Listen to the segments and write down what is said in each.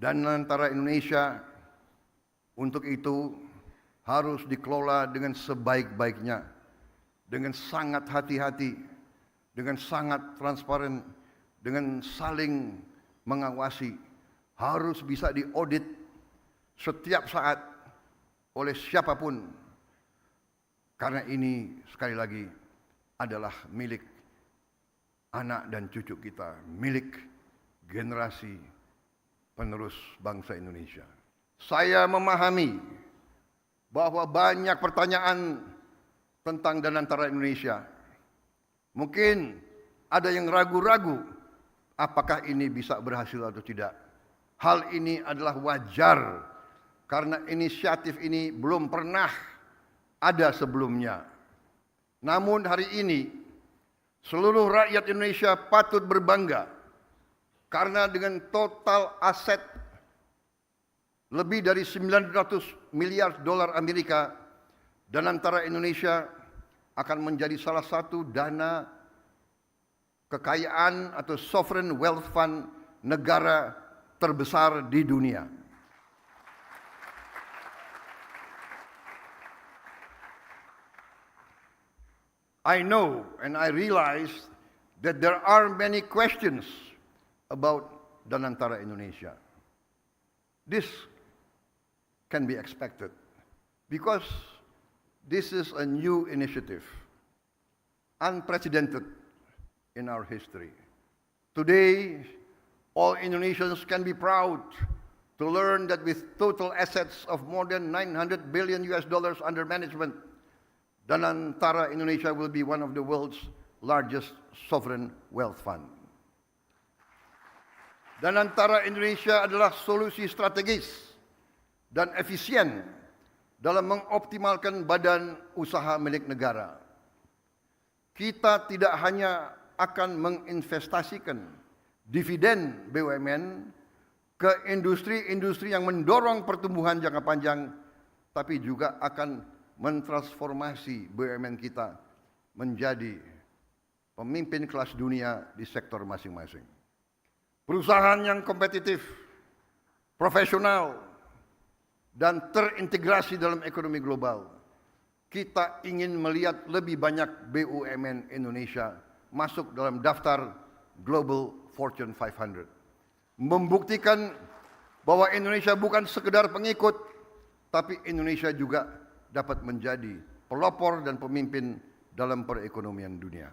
dan antara Indonesia untuk itu harus dikelola dengan sebaik-baiknya, dengan sangat hati-hati, dengan sangat transparan, dengan saling mengawasi, harus bisa diaudit setiap saat oleh siapapun, karena ini sekali lagi adalah milik anak dan cucu kita, milik generasi penerus bangsa Indonesia. Saya memahami bahwa banyak pertanyaan tentang Danantara Indonesia. Mungkin ada yang ragu-ragu apakah ini bisa berhasil atau tidak. Hal ini adalah wajar karena inisiatif ini belum pernah ada sebelumnya. Namun hari ini seluruh rakyat Indonesia patut berbangga karena dengan total aset lebih dari 900 miliar dolar Amerika, Danantara Indonesia akan menjadi salah satu dana kekayaan atau sovereign wealth fund negara terbesar di dunia. I know and I realize that there are many questions about Danantara Indonesia. This can be expected because this is a new initiative, unprecedented in our history. Today, all Indonesians can be proud to learn that with total assets of more than $900 billion under management, Danantara Indonesia will be one of the world's largest sovereign wealth fund. Danantara Indonesia adalah solusi strategis dan efisien dalam mengoptimalkan badan usaha milik negara. Kita tidak hanya akan menginvestasikan dividen BUMN ke industri-industri yang mendorong pertumbuhan jangka panjang, tapi juga akan mentransformasi BUMN kita menjadi pemimpin kelas dunia di sektor masing-masing. Perusahaan yang kompetitif, profesional, dan terintegrasi dalam ekonomi global. Kita ingin melihat lebih banyak BUMN Indonesia masuk dalam daftar Global Fortune 500. Membuktikan bahwa Indonesia bukan sekedar pengikut, tapi Indonesia juga dapat menjadi pelopor dan pemimpin dalam perekonomian dunia.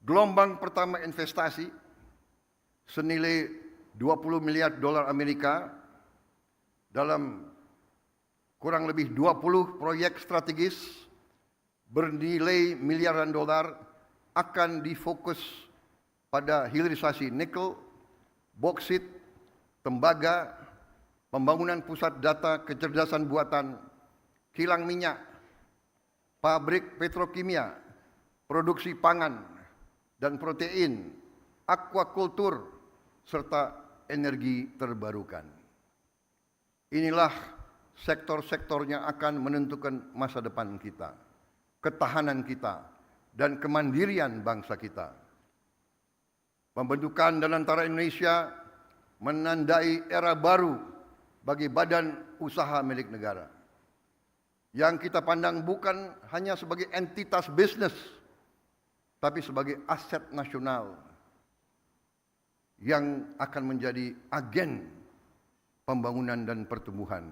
Gelombang pertama investasi senilai 20 miliar dolar Amerika dalam kurang lebih 20 proyek strategis bernilai miliaran dolar akan difokus pada hilirisasi nikel, boksit, tembaga, pembangunan pusat data kecerdasan buatan, kilang minyak, pabrik petrokimia, produksi pangan dan protein, aquakultur, serta energi terbarukan. Inilah sektor-sektor yang akan menentukan masa depan kita, ketahanan kita, dan kemandirian bangsa kita. Pembentukan Danantara Indonesia menandai era baru bagi badan usaha milik negara, yang kita pandang bukan hanya sebagai entitas bisnis, tapi sebagai aset nasional yang akan menjadi agen pembangunan dan pertumbuhan.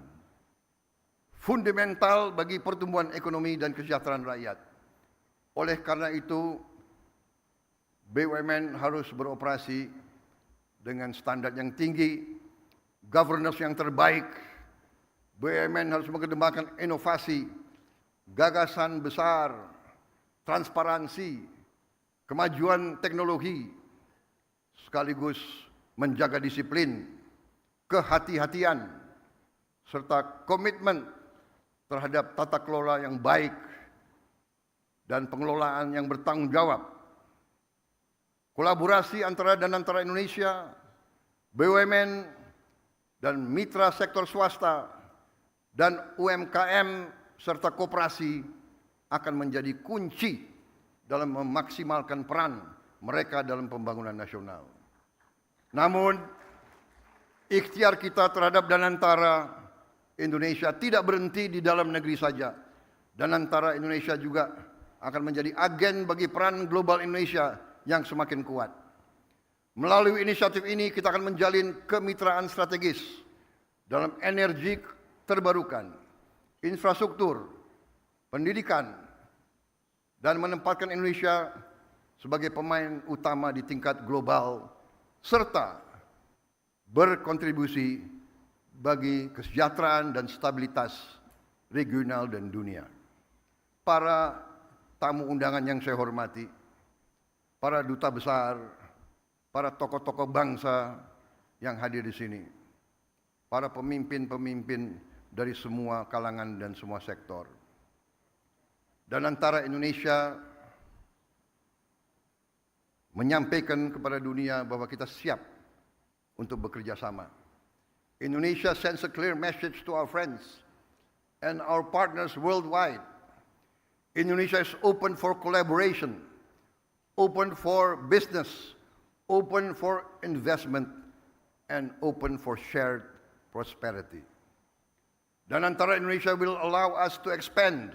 Fundamental bagi pertumbuhan ekonomi dan kesejahteraan rakyat. Oleh karena itu, BUMN harus beroperasi dengan standar yang tinggi, governance yang terbaik. BUMN harus mengedepankan inovasi, gagasan besar, transparansi, kemajuan teknologi, sekaligus menjaga disiplin, kehati-hatian, serta komitmen terhadap tata kelola yang baik dan pengelolaan yang bertanggung jawab. Kolaborasi antara Danantara Indonesia, BUMN, dan mitra sektor swasta, dan UMKM serta koperasi akan menjadi kunci dalam memaksimalkan peran mereka dalam pembangunan nasional. Namun, Ikhtiar kita terhadap Danantara Indonesia tidak berhenti di dalam negeri saja. Danantara Indonesia juga akan menjadi agen bagi peran global Indonesia yang semakin kuat. Melalui inisiatif ini kita akan menjalin kemitraan strategis dalam energi terbarukan, infrastruktur, pendidikan, dan menempatkan Indonesia sebagai pemain utama di tingkat global serta berkontribusi bagi kesejahteraan dan stabilitas regional dan dunia. Para tamu undangan yang saya hormati, para duta besar, para tokoh-tokoh bangsa yang hadir di sini, para pemimpin-pemimpin dari semua kalangan dan semua sektor. Danantara Indonesia menyampaikan kepada dunia bahwa kita siap untuk bekerja sama. Indonesia sends a clear message to our friends and our partners worldwide. Indonesia is open for collaboration, open for business, open for investment, and open for shared prosperity. Danantara Indonesia will allow us to expand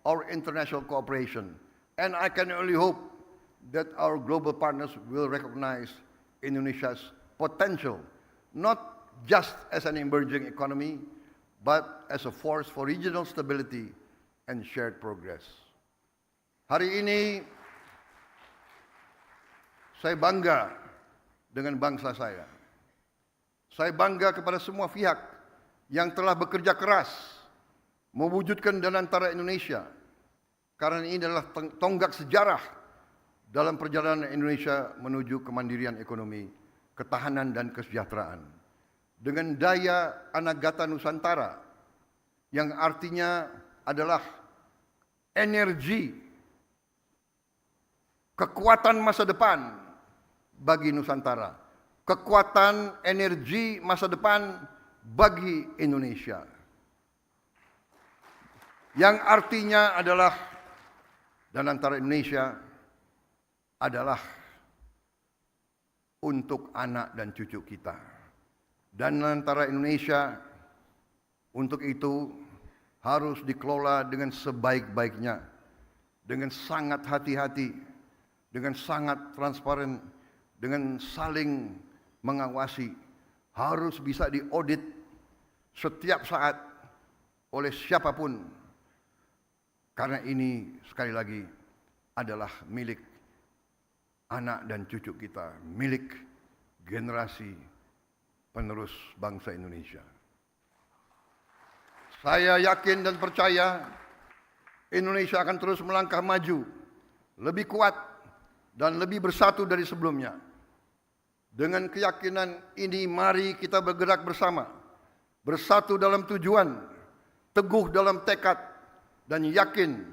our international cooperation, and I can only hope that our global partners will recognize Indonesia's potential, not just as an emerging economy, but as a force for regional stability and shared progress. Hari ini saya bangga dengan bangsa saya. Saya bangga kepada semua pihak yang telah bekerja keras mewujudkan Danantara Indonesia, karena ini adalah tonggak sejarah dalam perjalanan Indonesia menuju kemandirian ekonomi, ketahanan dan kesejahteraan. Dengan daya Anagata Nusantara yang artinya adalah energi, kekuatan masa depan bagi Nusantara, kekuatan energi masa depan bagi Indonesia. Yang artinya adalah Danantara Indonesia adalah untuk anak dan cucu kita. Danantara Indonesia untuk itu harus dikelola dengan sebaik-baiknya, dengan sangat hati-hati, dengan sangat transparan, dengan saling mengawasi, harus bisa diaudit setiap saat oleh siapapun, karena ini sekali lagi adalah milik anak dan cucu kita, milik generasi penerus bangsa Indonesia. Saya yakin dan percaya Indonesia akan terus melangkah maju, lebih kuat dan lebih bersatu dari sebelumnya. Dengan keyakinan ini, mari kita bergerak bersama, bersatu dalam tujuan, teguh dalam tekad, dan yakin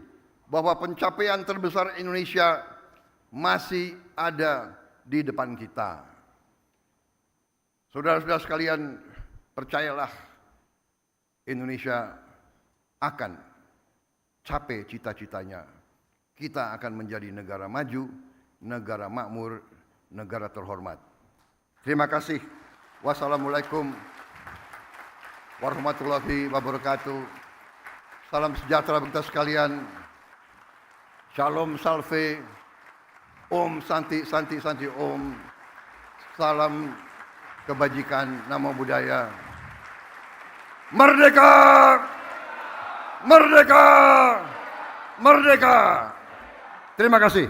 bahwa pencapaian terbesar Indonesia masih ada di depan kita. Saudara-saudara sekalian, percayalah, Indonesia akan capai cita-citanya. Kita akan menjadi negara maju, negara makmur, negara terhormat. Terima kasih. Wassalamualaikum warahmatullahi wabarakatuh. Salam sejahtera bagi kita sekalian. Shalom salve. Om Santi Santi Santi Om. Salam kebajikan, namo buddhaya. Merdeka! Merdeka! Merdeka! Terima kasih.